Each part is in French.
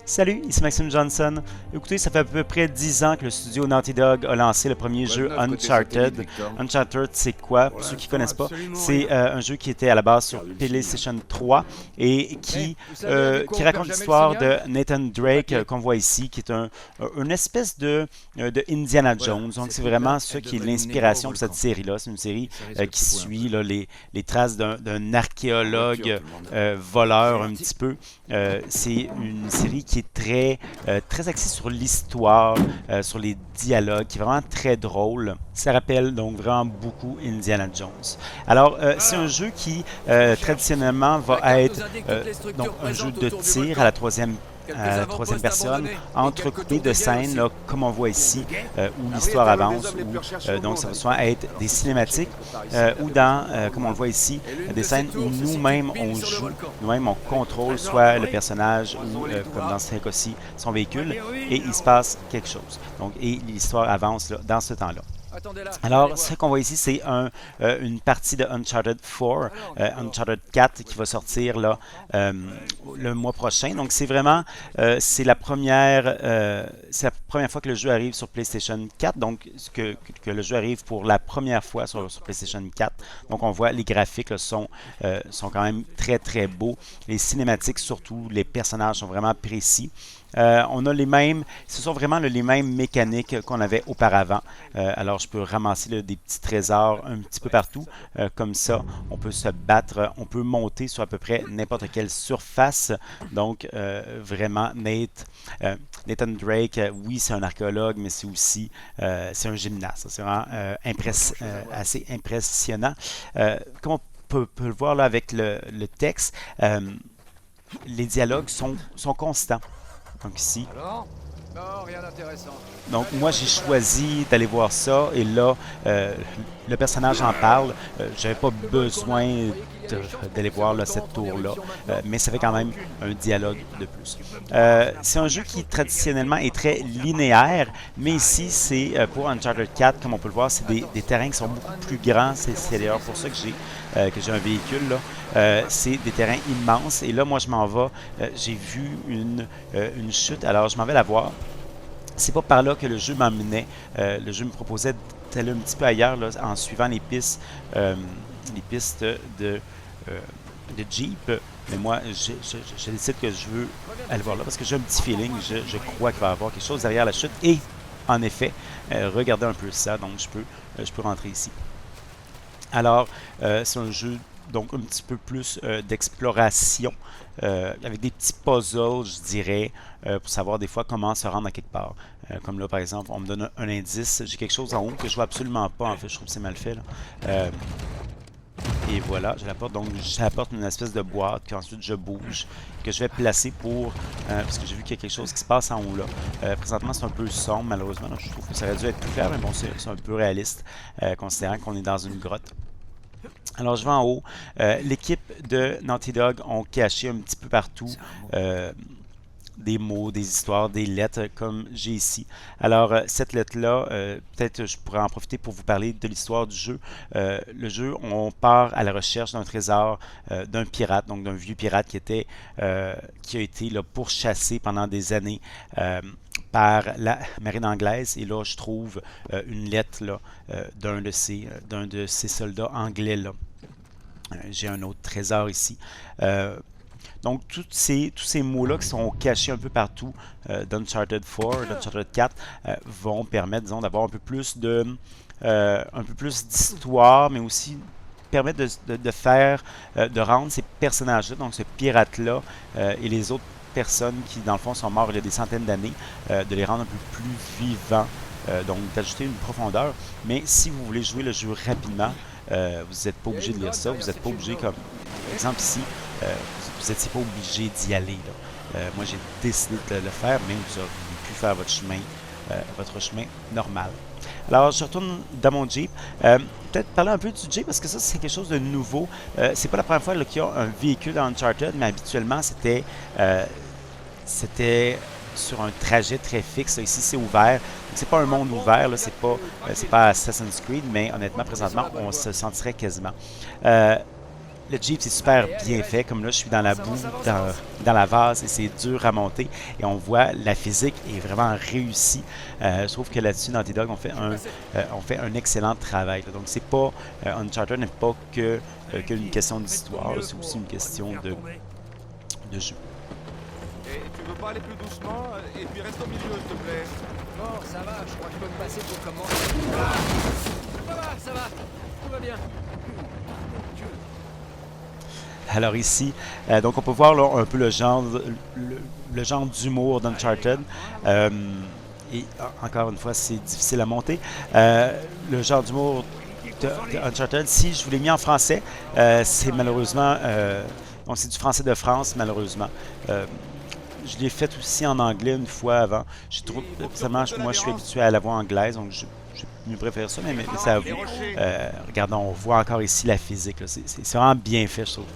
Salut, ici Maxime Johnson. Écoutez, ça fait à peu près 10 ans que le studio Naughty Dog a lancé le premier jeu Côté satellite, Uncharted. Victor. Uncharted, c'est quoi? Pour Pour ceux qui l'instant, connaissent pas, absolument c'est rien. un jeu qui était à la base sur Car le signal. PlayStation 3 et Vous savez avec quoi qui on raconte perd jamais le l'histoire de signal? Nathan Drake Papier. qu'on voit ici, qui est une espèce de Indiana Voilà, Jones. Donc cette c'est vraiment route-là, ça elle qui est devrait mener l'inspiration droit au pour cette volcan. série-là. C'est une série Ça risque de qui secouer un suit peu. là, les traces d'un En archéologue voiture, tout le monde. voleur un petit peu. C'est une série qui est très axée sur l'histoire, sur les dialogues, qui est vraiment très drôle. Ça rappelle donc vraiment beaucoup Indiana Jones. Alors, c'est un jeu qui traditionnellement La va carte être nous indique toutes les donc structures un jeu présentes de autour du tir volcan. à la troisième Quelques troisième avant-postes personne, abandonnés et entrecoupé quelques de tours de guet scènes, aussi. là, comme on voit ici, où Avril l'histoire est un des avance, hommes les plus recherchés au donc ça va monde. soit être Alors, des si tu cinématiques, cherches quelque part ici, ou t'as dans, besoin de comme on le voit ici, Et l'une des de ces scènes où tours se situe nous-mêmes pile on sur le joue, volcan. nous-mêmes on contrôle Trésor soit le favori. personnage ou, Croisons les comme dans doigts. ce cas-ci, son véhicule, Oui, et il se passe quelque chose. Donc, et l'histoire avance là, dans ce temps-là. attendez là. Alors, ce qu'on voit ici, c'est une partie de Uncharted 4, Uncharted 4 qui va sortir là, le mois prochain. Donc, c'est vraiment c'est la première fois que le jeu arrive sur PlayStation 4. Donc, que le jeu arrive pour la première fois sur PlayStation 4. Donc, on voit les graphiques là, sont quand même très très beaux. Les cinématiques surtout, les personnages sont vraiment précis. On a ce sont vraiment les mêmes mécaniques qu'on avait auparavant. Alors, je peux ramasser là, des petits trésors un petit peu partout. Comme ça, on peut se battre, on peut monter sur à peu près n'importe quelle surface. Donc, vraiment, Nathan Drake, oui, c'est un archéologue, mais c'est aussi c'est un gymnaste. C'est vraiment assez impressionnant. Comme on peut le voir là, avec le texte, les dialogues sont constants. Donc ici. Alors? Non, rien d'intéressant. Donc Allez, moi on j'ai se choisi d'aller voir ça et là le personnage en parle. J'avais pas besoin d'aller voir là, cette tour-là, mais ça fait quand même un dialogue de plus. C'est un jeu qui traditionnellement est très linéaire, mais ici c'est pour Uncharted 4, comme on peut le voir, c'est des terrains qui sont beaucoup plus grands. C'est d'ailleurs pour ça que j'ai un véhicule là. C'est des terrains immenses et là moi je m'en vais. J'ai vu une chute, alors je m'en vais la voir. C'est pas par là que le jeu m'emmenait. Le jeu me proposait d'aller un petit peu ailleurs là, en suivant les pistes euh, de Jeep. Mais moi, je décide que je veux aller voir là parce que j'ai un petit feeling. Je crois qu'il va y avoir quelque chose derrière la chute. Et en effet, regardez un peu ça. Donc, je peux rentrer ici. Alors, c'est un jeu donc un petit peu plus d'exploration, avec des petits puzzles, je dirais, pour savoir des fois comment se rendre à quelque part. Comme là, par exemple, on me donne un indice, j'ai quelque chose en haut que je vois absolument pas, en fait, je trouve que c'est mal fait, là. Et voilà, j'apporte une espèce de boîte qu'ensuite je bouge, que je vais placer parce que j'ai vu qu'il y a quelque chose qui se passe en haut là. Présentement, c'est un peu sombre, malheureusement, donc je trouve que ça aurait dû être plus clair, mais bon, c'est un peu réaliste, considérant qu'on est dans une grotte. Alors, je vais en haut. L'équipe de Naughty Dog ont caché un petit peu partout euh, des mots, des histoires, des lettres comme j'ai ici. Alors, cette lettre-là, peut-être je pourrais en profiter pour vous parler de l'histoire du jeu. Le jeu, on part à la recherche d'un trésor d'un pirate, donc d'un vieux pirate qui a été là, pourchassé pendant des années par la marine anglaise. Et là, je trouve une lettre là, d'un de ces soldats anglais là. J'ai un autre trésor ici. Donc, tous ces mots-là qui sont cachés un peu partout d'Uncharted 4, d'Uncharted 4, vont permettre, disons, d'avoir un peu plus d'histoire, mais aussi permettre de rendre ces personnages-là, donc ce pirate-là et les autres personnes qui, dans le fond, sont morts il y a des centaines d'années, de les rendre un peu plus vivants, donc d'ajouter une profondeur. Mais si vous voulez jouer le jeu rapidement, vous n'êtes pas obligé de lire ça, vous n'êtes pas obligé, comme par exemple ici, vous n'étiez pas obligé d'y aller. Là. Moi, j'ai décidé de le faire, mais vous auriez pu faire votre chemin normal. Alors, je retourne dans mon Jeep. Peut-être parler un peu du Jeep, parce que ça, c'est quelque chose de nouveau. C'est pas la première fois qu'il y a un véhicule dans Uncharted, mais habituellement, c'était sur un trajet très fixe. Ici, c'est ouvert. C'est pas un monde ouvert, là. C'est pas Assassin's Creed, mais honnêtement, présentement, on se sentirait quasiment. le Jeep, c'est super bien fait. Comme là, je suis dans la boue, dans la vase, et c'est dur à monter. Et on voit, la physique est vraiment réussie. Je trouve que là-dessus, Naughty Dog, on fait un excellent travail. Là. Donc, c'est pas... Uncharted n'est pas qu'une question d'histoire, c'est aussi une question de jeu. Et tu veux pas aller plus doucement? Et puis reste au milieu, s'il te plaît. Bon, ça va, je crois que je peux me passer pour commencer. Ça va, tout va bien. Alors ici, donc on peut voir là, un peu le genre d'humour d'Uncharted. Et encore une fois, c'est difficile à monter. Le genre d'humour de Uncharted, si je vous l'ai mis en français, c'est malheureusement... donc c'est du français de France, malheureusement. Je l'ai fait aussi en anglais une fois avant. Personnellement, moi, je suis habitué à la voix anglaise, donc je mieux préfère ça, mais c'est à vous. Regardons, on voit encore ici la physique. C'est vraiment bien fait, je trouve.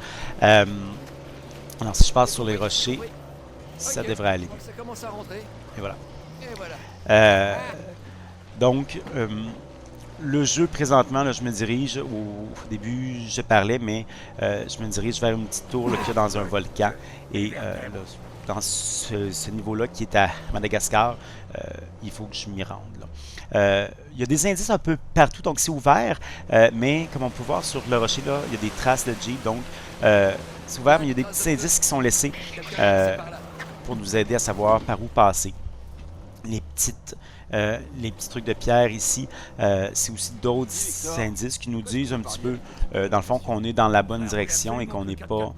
Alors, si je passe sur les rochers, ça devrait aller. Ça commence à rentrer. Et voilà. Et voilà. Donc, le jeu, présentement, là, je me dirige, au début, je parlais, mais je me dirige vers une petite tour là, qu'il y a dans un volcan. Et là, dans ce niveau-là, qui est à Madagascar, il faut que je m'y rende. Là. Il y a des indices un peu partout, donc c'est ouvert, mais comme on peut voir sur le rocher, là, il y a des traces de Jeep, donc c'est ouvert, mais il y a des petits indices qui sont laissés pour nous aider à savoir par où passer. Les petits trucs de pierre ici, c'est aussi d'autres indices qui nous disent un petit peu, dans le fond, qu'on est dans la bonne direction et qu'on n'est pas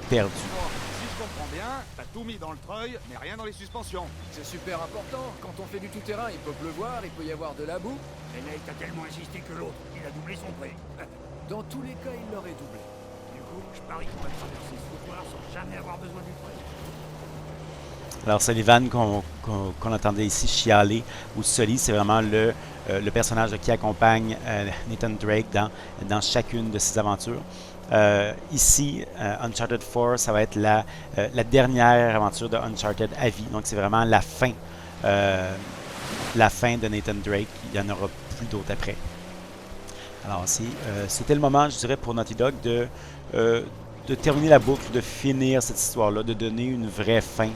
perdu. Si je comprends bien, t'as tout mis dans le treuil, mais rien dans les suspensions. C'est super important. Quand on fait du tout-terrain, il peut pleuvoir, il peut y avoir de la boue. Et Nate a tellement insisté que l'autre, il a doublé son prix. Dans tous les cas, il l'aurait doublé. Du coup, je parie qu'on va traverser ce foutoir sans jamais avoir besoin du prêt. Alors, Sullivan, qu'on entendait ici chialer, ou Sully, c'est vraiment le personnage qui accompagne Nathan Drake dans chacune de ses aventures. Ici, Uncharted 4, ça va être la dernière aventure de Uncharted à vie. Donc, c'est vraiment la fin de Nathan Drake. Il n'y en aura plus d'autres après. Alors, c'était le moment, je dirais, pour Naughty Dog de terminer la boucle, de finir cette histoire-là, de donner une vraie fin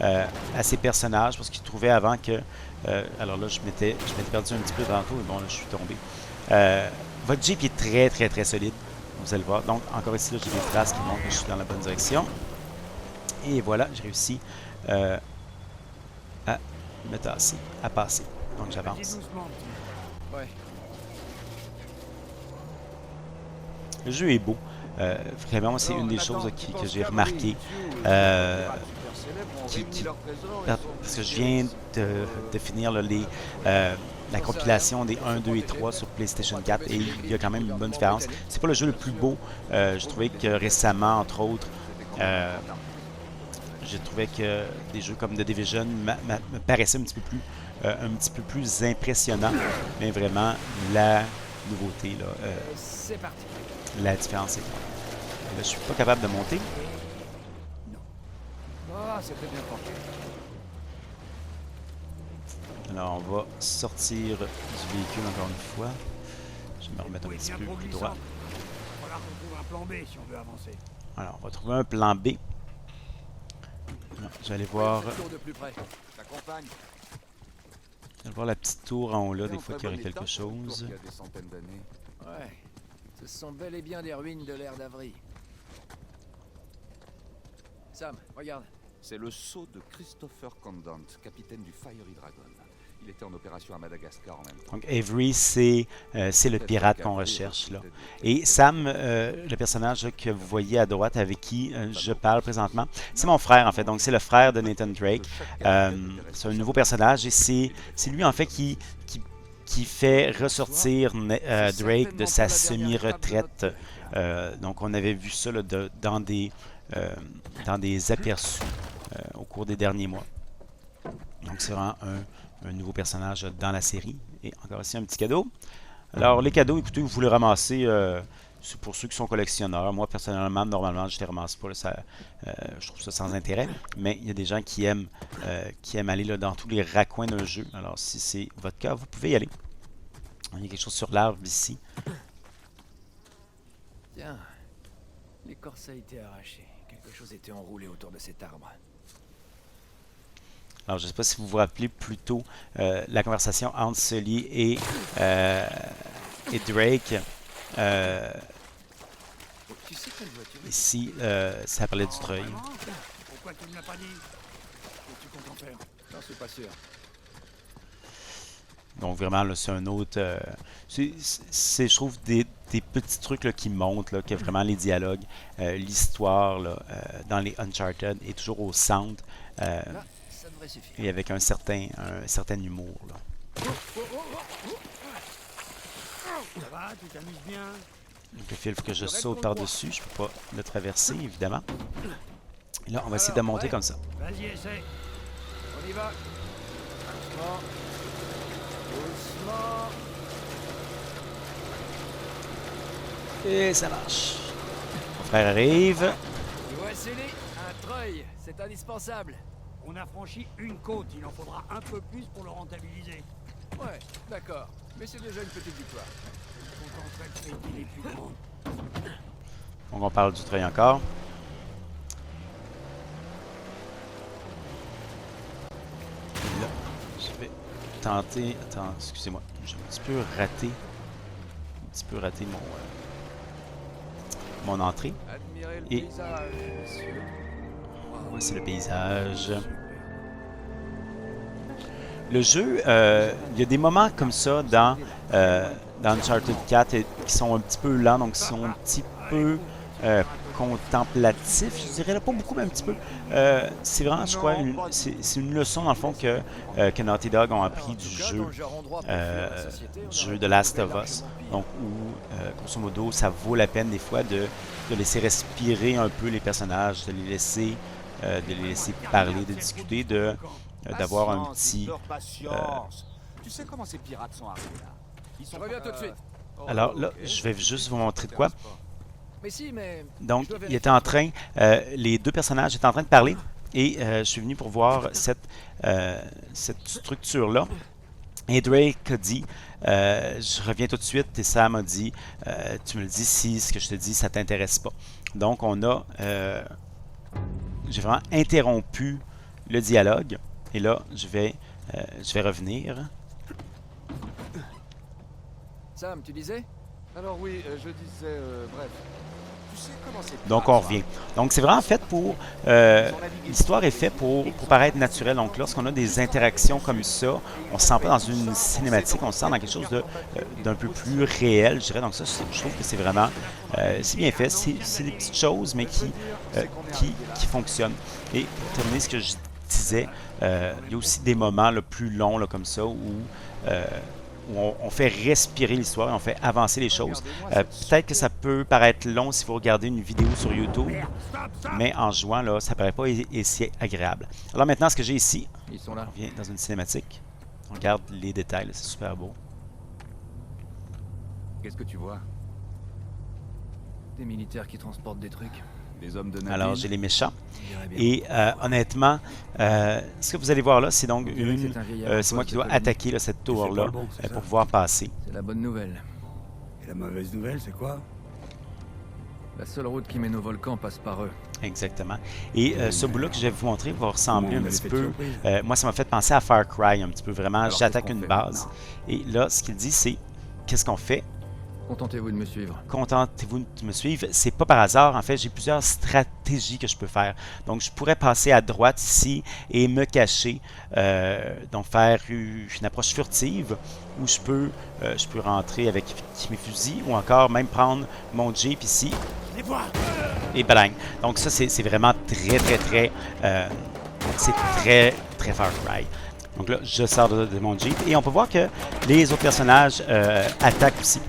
à ces personnages, parce qu'ils trouvaient avant que... alors là, je m'étais perdu un petit peu tantôt, mais bon, là, je suis tombé. Votre Jeep est très, très, très solide. Vous allez le voir. Donc, encore ici, là, j'ai des traces qui montrent que je suis dans la bonne direction. Et voilà, j'ai réussi à me tasser, à passer. Donc, j'avance. Doucement, petit. Ouais. Le jeu est beau. Vraiment, c'est une des choses que j'ai remarqué. Parce que je viens de finir là, la compilation des 1, 2 et 3 sur PlayStation 4 et il y a quand même une bonne différence. C'est pas le jeu le plus beau. Je trouvais que récemment, entre autres, j'ai trouvé que des jeux comme The Division me paraissaient un petit peu plus impressionnants. Mais vraiment, la nouveauté, là, C'est parti. la différence est là. Là, je suis pas capable de monter. Ah, c'était bien porté. Alors, on va sortir du véhicule encore une fois. Je vais me remettre un petit peu plus droit. Il va falloir qu'on trouve un plan B si on veut avancer. Alors, on va trouver un plan B. Non, je vais aller voir, Tour de plus près. T'accompagne. la petite tour en haut là, des fois qu'il y aurait quelque chose. Il y a des centaines d'années. Ouais. Ce sont bel et bien des ruines de l'ère d'Avry. Sam, regarde. C'est le sceau de Christopher Condant, capitaine du Fiery Dragon. Il était en opération à Madagascar en même temps. Donc Avery, c'est le pirate qu'on recherche là. Et Sam, le personnage là, que vous voyez à droite avec qui je parle présentement, c'est mon frère en fait. Donc c'est le frère de Nathan Drake. C'est un nouveau personnage et c'est lui en fait qui fait ressortir Drake de sa semi-retraite. Donc on avait vu ça là, dans des aperçus au cours des derniers mois. Donc c'est vraiment un nouveau personnage dans la série. Et encore ici un petit cadeau. Alors les cadeaux, écoutez, vous les ramassez, c'est pour ceux qui sont collectionneurs. Moi personnellement, normalement, je les ramasse pas. Là, je trouve ça sans intérêt. Mais il y a des gens qui aiment aller là, dans tous les raccoins d'un jeu. Alors si c'est votre cas, vous pouvez y aller. Il y a quelque chose sur l'arbre ici. Tiens, l'écorce a été arrachée. Quelque chose était enroulé autour de cet arbre. Alors, je ne sais pas si vous vous rappelez plus tôt la conversation entre Sully et Drake. Tu sais quelle voiture Ici, ça parlait du treuil. Vraiment? Pourquoi tu ne l'as pas dit? Qu'est-ce que tu comptes en faire? Non, c'est pas sûr. Donc, vraiment, là, c'est un autre... c'est, je trouve, des petits trucs là, qui montrent là, que vraiment les dialogues, l'histoire là, dans les Uncharted est toujours au centre Là, ça devrait suffire. et avec un certain humour. Là. Ça va? Tu t'amuses bien? Donc, le fil, il faut que je saute par-dessus. Je peux pas le traverser, évidemment. Et là, on va essayer de monter comme ça. Vas-y, essaie. On y va. Doucement. Doucement. Et ça marche. Mon frère arrive. Tu vois, Sully, un treuil, c'est indispensable. On a franchi une côte, il en faudra un peu plus pour le rentabiliser. Ouais, d'accord. Mais c'est déjà une petite victoire. Je me contenterai de fêter les plus grands. Donc, on parle du treuil encore. Et là, je vais tenter... Attends, excusez-moi. J'ai un petit peu raté... mon entrée. Admirez le Et- paysage, monsieur. Voici le paysage. Le jeu, il y a des moments comme ça dans Uncharted 4 qui sont un petit peu lents, donc qui sont un petit peu contemplatifs, je dirais, là, pas beaucoup, mais un petit peu. C'est vraiment, je crois, c'est une leçon, dans le fond, que Naughty Dog ont appris du jeu, du jeu de Last of Us. Donc, où, grosso modo, ça vaut la peine des fois de laisser respirer un peu les personnages, de les laisser parler, de discuter, d'avoir un petit... Tu sais comment ces pirates sont arrivés là? Ils Je reviens tout de suite. Alors là, je vais juste vous montrer de quoi. Mais si, mais... Donc, Je dois il vérifier. était en train, les deux personnages étaient en train de parler et je suis venu pour voir cette structure-là. Et Drake a dit, je reviens tout de suite, et Sam a dit, tu me le dis si ce que je te dis, ça t'intéresse pas. Donc, j'ai vraiment interrompu le dialogue et là, je vais revenir. Sam, tu disais? Alors oui, je disais, bref. Tu sais comment ces Donc, pirates on sont revient. Donc, c'est vraiment fait pour... l'histoire est faite pour paraître naturelle. Donc, lorsqu'on a des interactions comme ça, on se sent pas dans une cinématique, on se sent dans quelque chose d'un peu plus réel, je dirais. Donc, ça, je trouve que c'est vraiment... c'est bien fait. C'est des petites choses, mais qui fonctionnent. Et pour terminer ce que je disais, il y a aussi des moments là, plus longs là, comme ça où on fait respirer l'histoire et on fait avancer les choses. Peut-être que ça peut paraître long si vous regardez une vidéo sur YouTube, mais en jouant, là, ça paraît pas si agréable. Alors maintenant, ce que j'ai ici, Ils sont là. on vient dans une cinématique. On regarde les détails, c'est super beau. Qu'est-ce que tu vois? Des militaires qui transportent des trucs. Des hommes de navire. Alors, j'ai les méchants. On dirait bien. Et honnêtement, ce que vous allez voir là, c'est donc On dirait que c'est un vieillard c'est moi poste qui de dois colonie. attaquer là, cette tour-là pas le bon, c'est ça? pour pouvoir passer. C'est la bonne nouvelle. Et la mauvaise nouvelle, c'est quoi? La seule route qui mène au volcan passe par eux. Exactement. Et ce bout-là que je vais vous montrer va ressembler un On a petit l'effet de peu... surprise. moi, ça m'a fait penser à Far Cry un petit peu. Vraiment, Alors, j'attaque qu'est-ce qu'on une fait base. Et là, ce qu'il dit, c'est... Qu'est-ce qu'on fait? Contentez-vous de me suivre. Contentez-vous de me suivre. C'est pas par hasard. En fait, j'ai plusieurs stratégies que je peux faire. Donc, je pourrais passer à droite ici et me cacher. Donc, faire une approche furtive. Ou je peux rentrer avec mes fusils. Ou encore même prendre mon Jeep ici. Les vois! Et bang! Donc, ça, c'est vraiment très... c'est très Far Cry. Donc là, je sors de mon Jeep. Et on peut voir que les autres personnages attaquent aussi.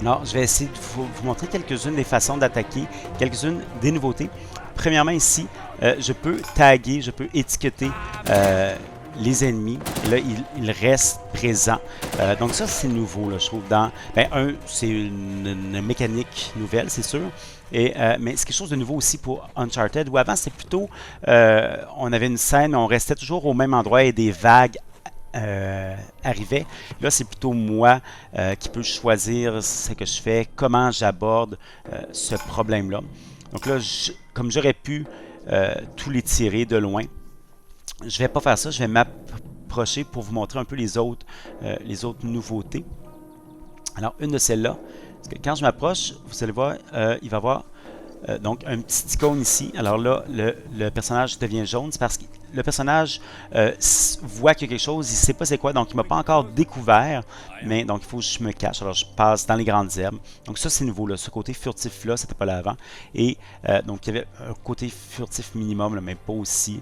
Alors, je vais essayer de vous montrer quelques-unes des façons d'attaquer, quelques-unes des nouveautés. Premièrement, ici, je peux taguer, je peux étiqueter les ennemis. Et là, ils restent présents. Donc ça, c'est nouveau, là, je trouve. C'est une mécanique nouvelle, c'est sûr. Mais c'est quelque chose de nouveau aussi pour Uncharted, où avant, c'était plutôt... on avait une scène, on restait toujours au même endroit et des vagues arrivait. Là, c'est plutôt moi qui peux choisir ce que je fais, comment j'aborde ce problème-là. Donc là, comme j'aurais pu tous les tirer de loin, je ne vais pas faire ça. Je vais m'approcher pour vous montrer un peu les autres nouveautés. Alors, une de celles-là, parce que quand je m'approche, vous allez voir, il va y avoir donc un petit icône ici. Alors là, le personnage devient jaune. C'est parce que le personnage voit qu'il y a quelque chose, il ne sait pas c'est quoi, donc il ne m'a pas encore découvert, mais donc il faut que je me cache. Alors je passe dans les grandes herbes. Donc ça c'est nouveau, là, ce côté furtif là, c'était pas là avant. Et donc il y avait un côté furtif minimum, là, mais pas aussi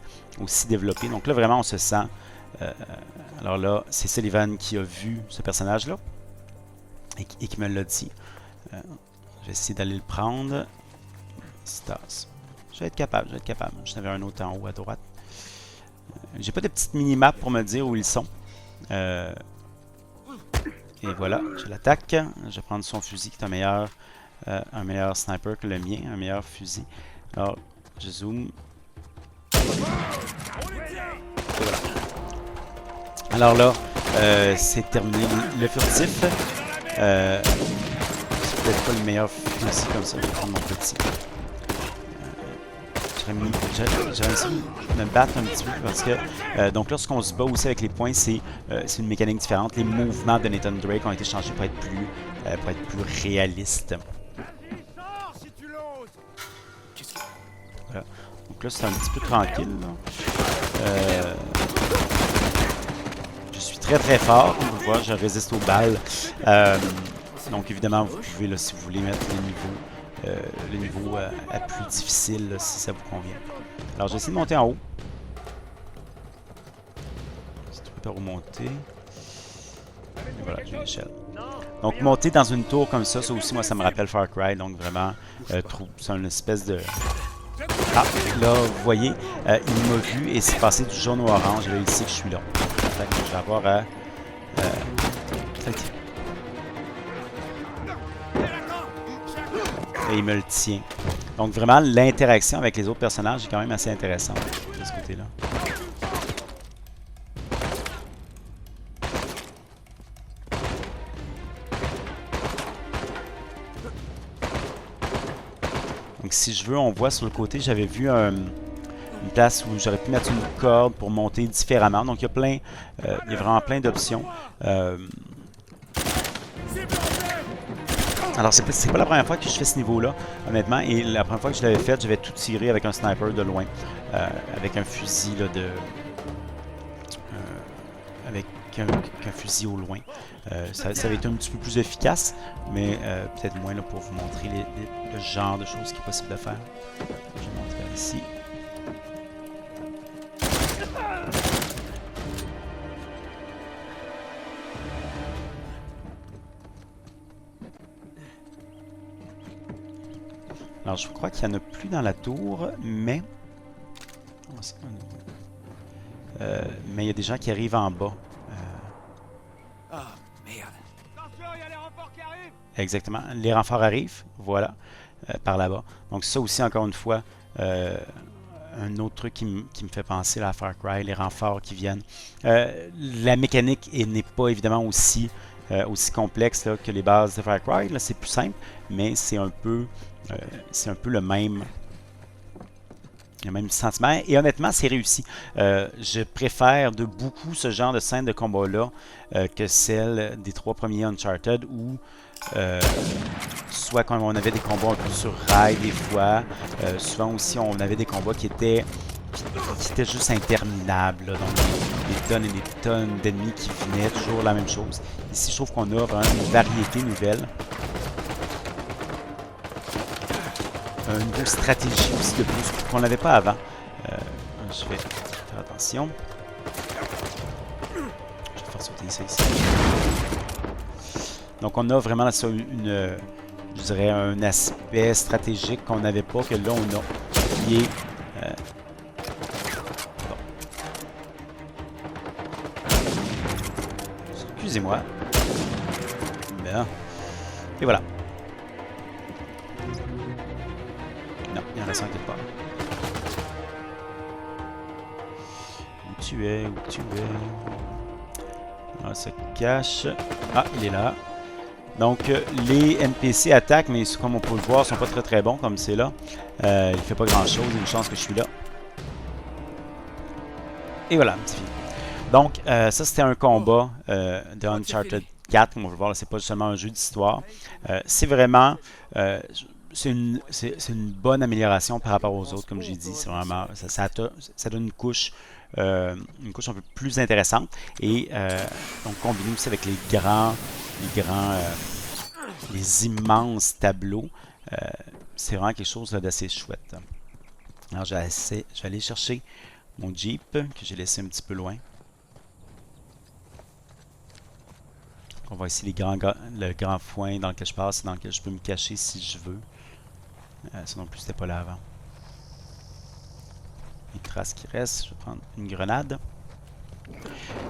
développé. Donc là vraiment on se sent. Alors là, c'est Sullivan qui a vu ce personnage là et qui me l'a dit. Je vais essayer d'aller le prendre. Stas. Je vais être capable. Je n'avais un autre en haut à droite. J'ai pas de petite mini-map pour me dire où ils sont. Et voilà, je l'attaque. Je vais prendre son fusil qui est un meilleur sniper que le mien, un meilleur fusil. Alors, je zoome. Et voilà. Alors là, c'est terminé. Le furtif. C'est peut-être pas le meilleur fusil comme ça. Je vais prendre mon petit. J'aimerais essayer de me battre un petit peu parce que donc lorsqu'on se bat aussi avec les points, c'est une mécanique différente. Les mouvements de Nathan Drake ont été changés pour être plus réalistes. Voilà. Donc là c'est un petit peu tranquille. Je suis très fort, comme vous le voyez, je résiste aux balles. Donc évidemment vous pouvez là, si vous voulez mettre le niveau à plus difficile là, si ça vous convient. Alors j'ai essayé de monter en haut. C'est tout par où monter. Et voilà, j'ai l'échelle. Donc monter dans une tour comme ça aussi moi ça me rappelle Far Cry, donc vraiment c'est une espèce de... Ah, là vous voyez, il m'a vu et c'est passé du jaune au orange et là il sait que je suis là. Donc je vais avoir à... et il me le tient. Donc vraiment, l'interaction avec les autres personnages est quand même assez intéressante de ce côté-là. Donc si je veux, on voit sur le côté, j'avais vu une place où j'aurais pu mettre une corde pour monter différemment. Donc il y a vraiment plein d'options. Alors, c'est pas la première fois que je fais ce niveau-là, honnêtement, et la première fois que je l'avais fait, j'avais tout tiré avec un sniper de loin, avec un fusil là, avec un fusil au loin. Ça avait été un petit peu plus efficace, mais peut-être moins là, pour vous montrer le genre de choses qui est possible de faire. Je vais montrer ici. Alors, je crois qu'il n'y en a plus dans la tour, mais... mais il y a des gens qui arrivent en bas. Ah, merde. Attention, il y a les renforts qui arrivent. Exactement. Les renforts arrivent, voilà, par là-bas. Donc ça aussi, encore une fois, un autre truc qui me fait penser là, à Far Cry, les renforts qui viennent. La mécanique n'est pas évidemment aussi complexe là, que les bases de Far Cry. Là, c'est plus simple, mais c'est un peu le même sentiment. Et honnêtement, c'est réussi. Je préfère de beaucoup ce genre de scène de combat-là que celle des 3 premiers Uncharted où soit quand on avait des combats un peu sur rail des fois, souvent aussi on avait des combats qui étaient juste interminables. Là, donc des tonnes et des tonnes d'ennemis qui venaient, toujours la même chose. Ici, je trouve qu'on a vraiment une variété nouvelle. Une nouvelle stratégie aussi de plus qu'on n'avait pas avant. Je vais faire attention. Je vais faire sauter ça ici. Donc on a vraiment là, ça, je dirais un aspect stratégique qu'on n'avait pas, que là on a, qui est bon. Excusez-moi. Bien. Et voilà. Non, il en reste un quelque part. Où tu es? On se cache. Ah, il est là. Donc, les NPC attaquent, mais comme on peut le voir, ils sont pas très bons comme c'est là. Il fait pas grand-chose, il y a une chance que je suis là. Et voilà, c'est fini. Donc, ça c'était un combat de Uncharted 4, comme on peut le voir, c'est pas seulement un jeu d'histoire. C'est vraiment... c'est une bonne amélioration par rapport aux autres, comme j'ai dit. C'est vraiment... Ça donne une couche un peu plus intéressante. Et donc, combiné aussi avec les immenses tableaux, c'est vraiment quelque chose d'assez chouette. Alors, je vais aller chercher mon Jeep, que j'ai laissé un petit peu loin. On voit ici le grand foin dans lequel je passe, dans lequel je peux me cacher si je veux. Ça non plus, c'était pas là avant. Les traces qui restent, je vais prendre une grenade.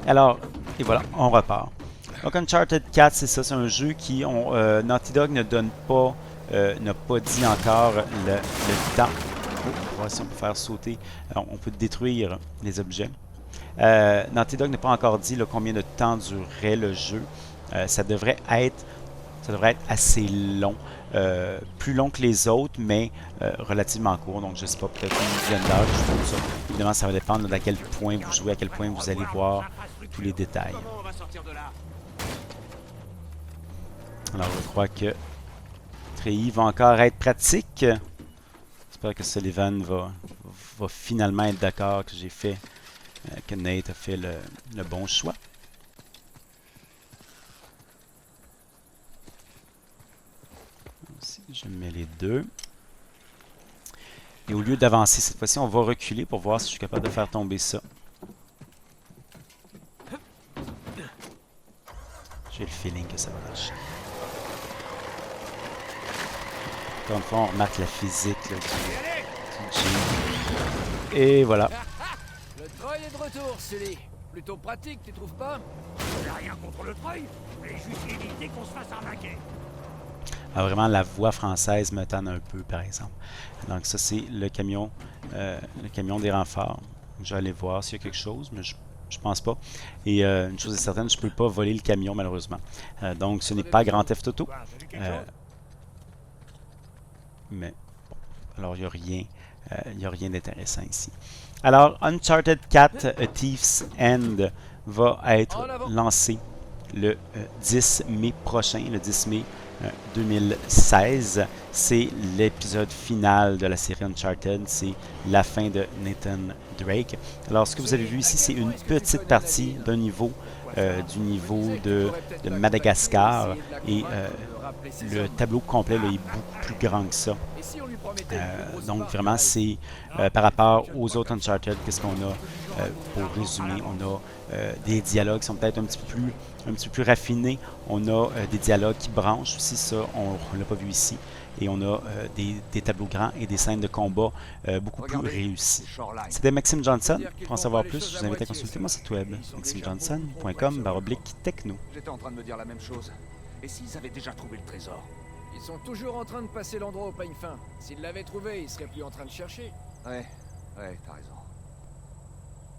Alors, et voilà, on repart. Donc Uncharted 4, c'est ça, c'est un jeu qui Naughty Dog ne donne pas, n'a pas dit encore le temps. Oh, on va voir si on peut faire sauter. Alors, on peut détruire les objets. Naughty Dog n'a pas encore dit combien de temps durerait le jeu. Ça devrait être assez long. Plus long que les autres, mais relativement court. Donc, je sais pas, peut-être une dizaine d'heures, je trouve ça. Évidemment, ça va dépendre d'à quel point vous jouez, à quel point vous allez voir tous les détails. Alors, je crois que Trey va encore être pratique. J'espère que Sullivan va finalement être d'accord que j'ai fait, que Nate a fait le bon choix. Ici, je mets les deux. Et au lieu d'avancer cette fois-ci, on va reculer pour voir si je suis capable de faire tomber ça. J'ai le feeling que ça va marcher. Encore une fois, on remarque la physique là, du Jeep. Et voilà. Le treuil est de retour, Sully. Plutôt pratique, tu trouves pas? J'ai rien contre le treuil, mais juste éviter qu'on se fasse arnaquer. Ah, vraiment, la voix française me tanne un peu, par exemple. Donc ça, c'est le camion des renforts. Je vais aller voir s'il y a quelque chose, mais je pense pas. Et une chose est certaine, je peux pas voler le camion, malheureusement. Donc ce n'est pas Grand Theft Auto. Mais bon, alors il n'y a rien d'intéressant ici. Alors, Uncharted 4 A Thief's End va être lancé le 10 mai prochain, le 10 mai 2016. C'est l'épisode final de la série Uncharted, c'est la fin de Nathan Drake. Alors, ce que vous avez vu ici, c'est une petite partie d'un niveau, du niveau de Madagascar, et le tableau complet là, est beaucoup plus grand que ça. Donc vraiment, c'est par rapport aux autres Uncharted, qu'est-ce qu'on a, pour résumer, on a des dialogues qui sont peut-être un petit peu plus raffinés, on a des dialogues qui branchent aussi, ça on ne l'a pas vu ici, et on a des tableaux grands et des scènes de combat beaucoup plus réussies. C'était Maxime Johnson. Pour en savoir plus, je vous invite à consulter mon site web, maximejohnson.com/techno. J'étais en train de me dire la même chose. Et s'ils avaient déjà trouvé le trésor? Ils sont toujours en train de passer l'endroit au peigne fin. S'ils l'avaient trouvé, ils seraient plus en train de chercher. Ouais, t'as raison.